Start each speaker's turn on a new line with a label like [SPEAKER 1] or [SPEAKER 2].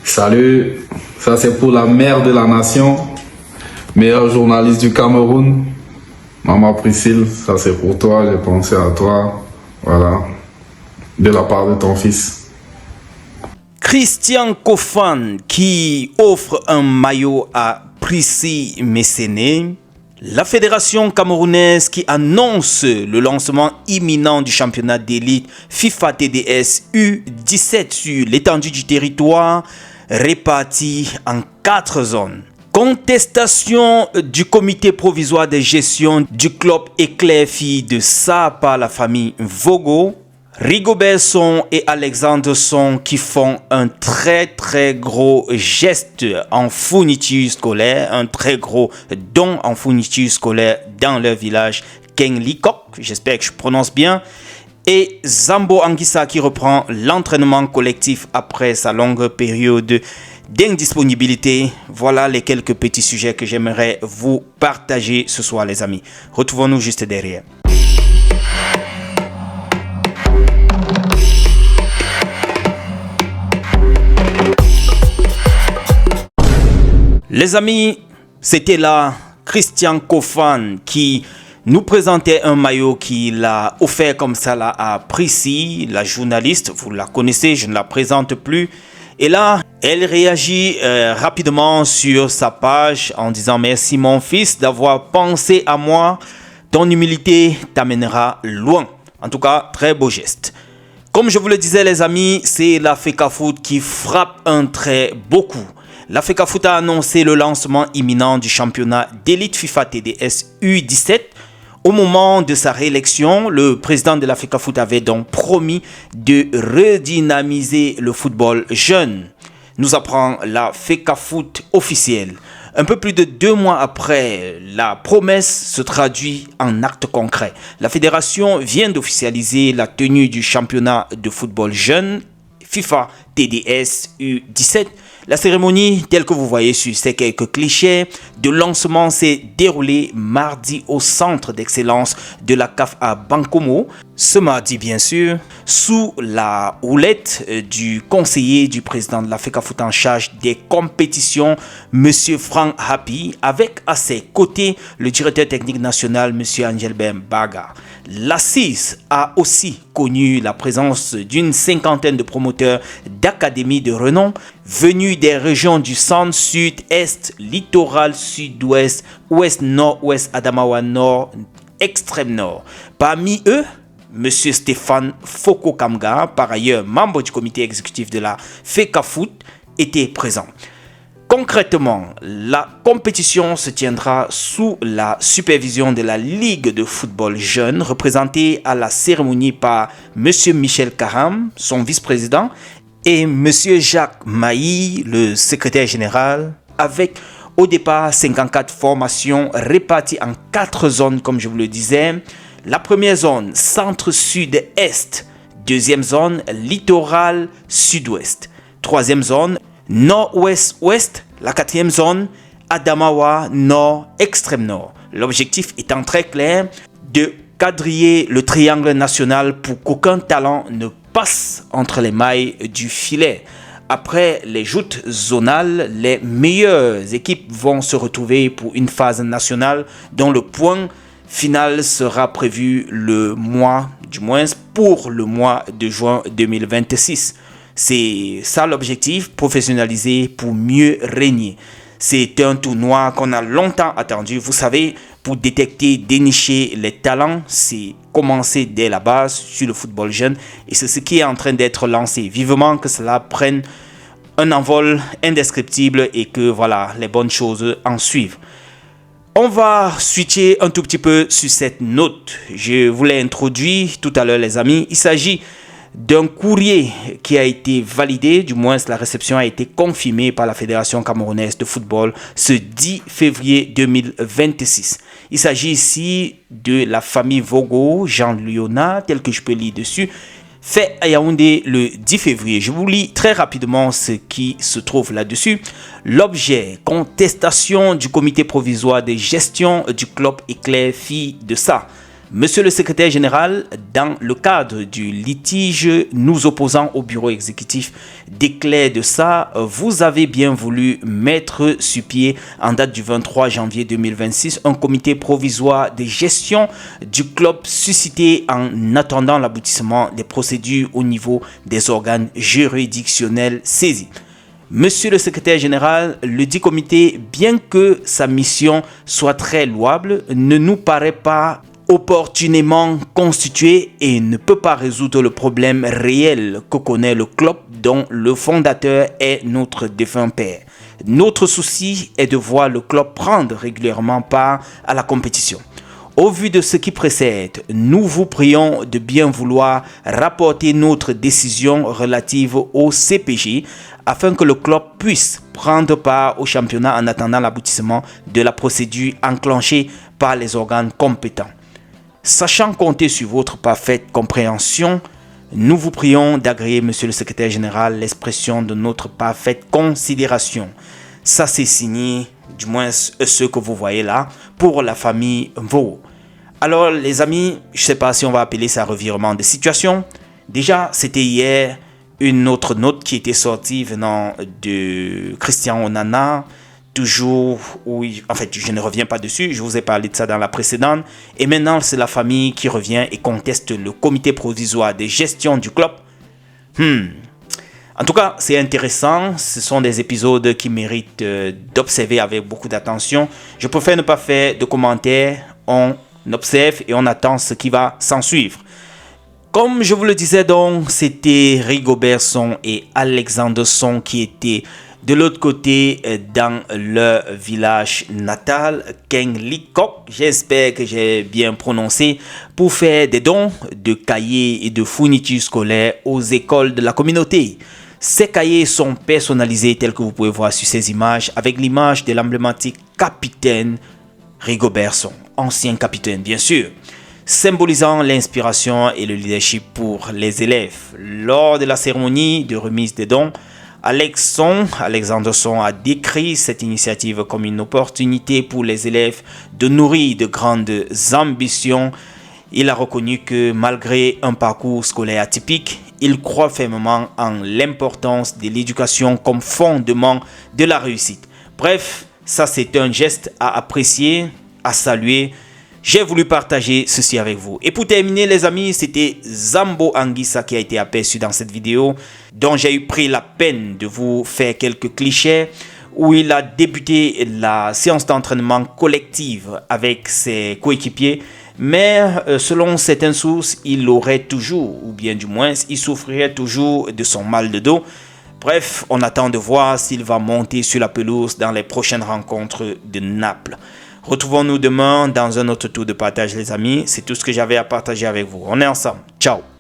[SPEAKER 1] Salut, ça c'est pour la mère de la nation, meilleure journaliste du Cameroun. Maman Priscille, ça c'est pour toi, j'ai pensé à toi. Voilà, de la part de ton fils.
[SPEAKER 2] Christian Kofan qui offre un maillot à Prissy Messéné. La fédération camerounaise qui annonce le lancement imminent du championnat d'élite FIFA TDS U17 sur l'étendue du territoire réparti en 4 zones. Contestation du comité provisoire de gestion du club Éclair Filles de Ça par la famille Vogo. Rigobert Song et Alexandre Song qui font un très gros geste en fourniture scolaire, un très gros don en fourniture scolaire dans leur village Keng Likok, j'espère que je prononce bien, et Zambo Anguissa qui reprend l'entraînement collectif après sa longue période d'indisponibilité. Voilà les quelques petits sujets que j'aimerais vous partager ce soir les amis. Retrouvons-nous juste derrière. Les amis, c'était là Christian Kofan qui nous présentait un maillot qu'il a offert comme ça là à Prissy, la journaliste. Vous la connaissez, je ne la présente plus. Et là, elle réagit rapidement sur sa page en disant « Merci mon fils d'avoir pensé à moi. Ton humilité t'amènera loin. » En tout cas, très beau geste. Comme je vous le disais les amis, c'est la FECAFOOT qui frappe un trait beaucoup. La FECAFOOT a annoncé le lancement imminent du championnat d'élite FIFA TDS U17. Au moment de sa réélection, le président de la FECAFOOT avait donc promis de redynamiser le football jeune. Nous apprend la FECAFOOT officielle. Un peu plus de 2 mois après, la promesse se traduit en actes concrets. La fédération vient d'officialiser la tenue du championnat de football jeune FIFA TDS U17. La cérémonie, telle que vous voyez sur ces quelques clichés, de lancement s'est déroulée mardi au centre d'excellence de la CAF à Bankomo. Ce mardi, bien sûr, sous la houlette du conseiller du président de la FECAFOOT en charge des compétitions, M. Frank Happy, avec à ses côtés le directeur technique national, M. Angelbert Baga. L'Assise a aussi connu la présence d'une 50aine de promoteurs d'académies de renom venus des régions du centre, sud, est, littoral, sud-ouest, ouest, nord-ouest, Adamawa Nord, extrême nord. Parmi eux, M. Stéphane Foko-Kamga, par ailleurs membre du comité exécutif de la FECAFOOT, était présent. Concrètement, la compétition se tiendra sous la supervision de la Ligue de football jeune, représentée à la cérémonie par M. Michel Karam, son vice-président, et M. Jacques Mailly, le secrétaire général, avec au départ 54 formations réparties en 4 zones, comme je vous le disais. La première zone, centre-sud-est. Deuxième zone, littoral sud-ouest. Troisième zone, nord-ouest-ouest. La 4e zone, Adamawa Nord, extrême nord. L'objectif étant très clair, de quadriller le triangle national pour qu'aucun talent ne passe entre les mailles du filet. Après les joutes zonales, les meilleures équipes vont se retrouver pour une phase nationale dont le point final sera prévu pour le mois de juin 2026. C'est ça l'objectif, professionnaliser pour mieux régner. C'est un tournoi qu'on a longtemps attendu. Vous savez, pour détecter, dénicher les talents, c'est commencer dès la base sur le football jeune. Et c'est ce qui est en train d'être lancé. Vivement que cela prenne un envol indescriptible et que voilà, les bonnes choses en suivent. On va switcher un tout petit peu sur cette note. Je vous l'ai introduit tout à l'heure les amis. Il s'agit d'un courrier qui a été validé, du moins la réception a été confirmée par la Fédération camerounaise de football ce 10 février 2026. Il s'agit ici de la famille Vogo, Jean Lyonna, tel que je peux lire dessus, fait à Yaoundé le 10 février. Je vous lis très rapidement ce qui se trouve là-dessus. L'objet, contestation du comité provisoire de gestion du club Éclair Filles de Ça. Monsieur le secrétaire général, dans le cadre du litige nous opposant au bureau exécutif d'éclair de ça, vous avez bien voulu mettre sur pied en date du 23 janvier 2026 un comité provisoire de gestion du club suscité en attendant l'aboutissement des procédures au niveau des organes juridictionnels saisis. Monsieur le secrétaire général, le dit comité, bien que sa mission soit très louable, ne nous paraît pas opportunément constitué et ne peut pas résoudre le problème réel que connaît le club dont le fondateur est notre défunt père. Notre souci est de voir le club prendre régulièrement part à la compétition. Au vu de ce qui précède, nous vous prions de bien vouloir rapporter notre décision relative au CPG afin que le club puisse prendre part au championnat en attendant l'aboutissement de la procédure enclenchée par les organes compétents. Sachant compter sur votre parfaite compréhension, nous vous prions d'agréer, monsieur le secrétaire général, l'expression de notre parfaite considération. Ça, c'est signé, du moins ce que vous voyez là, pour la famille Mvo. Alors, les amis, je ne sais pas si on va appeler ça revirement de situation. Déjà, c'était hier une autre note qui était sortie venant de Christian Onana. Toujours, oui, en fait, je ne reviens pas dessus, je vous ai parlé de ça dans la précédente. Et maintenant, c'est la famille qui revient et conteste le comité provisoire de gestion du club. En tout cas, c'est intéressant. Ce sont des épisodes qui méritent d'observer avec beaucoup d'attention. Je préfère ne pas faire de commentaires. On observe et on attend ce qui va s'en suivre. Comme je vous le disais donc, c'était Rigobert Song et Alexandre Song qui étaient de l'autre côté, dans leur village natal, Keng Likok, j'espère que j'ai bien prononcé, pour faire des dons de cahiers et de fournitures scolaires aux écoles de la communauté. Ces cahiers sont personnalisés tels que vous pouvez voir sur ces images, avec l'image de l'emblématique capitaine Rigobert Song, ancien capitaine bien sûr, symbolisant l'inspiration et le leadership pour les élèves. Lors de la cérémonie de remise des dons, Alexandre Song a décrit cette initiative comme une opportunité pour les élèves de nourrir de grandes ambitions. Il a reconnu que malgré un parcours scolaire atypique, il croit fermement en l'importance de l'éducation comme fondement de la réussite. Bref, ça c'est un geste à apprécier, à saluer. J'ai voulu partager ceci avec vous. Et pour terminer les amis, c'était Zambo Anguissa qui a été aperçu dans cette vidéo, dont j'ai pris la peine de vous faire quelques clichés, où il a débuté la séance d'entraînement collective avec ses coéquipiers. Mais selon certaines sources, il aurait toujours, ou bien du moins, il souffrirait toujours de son mal de dos. Bref, on attend de voir s'il va monter sur la pelouse dans les prochaines rencontres de Naples. Retrouvons-nous demain dans un autre tour de partage les amis. C'est tout ce que j'avais à partager avec vous. On est ensemble. Ciao.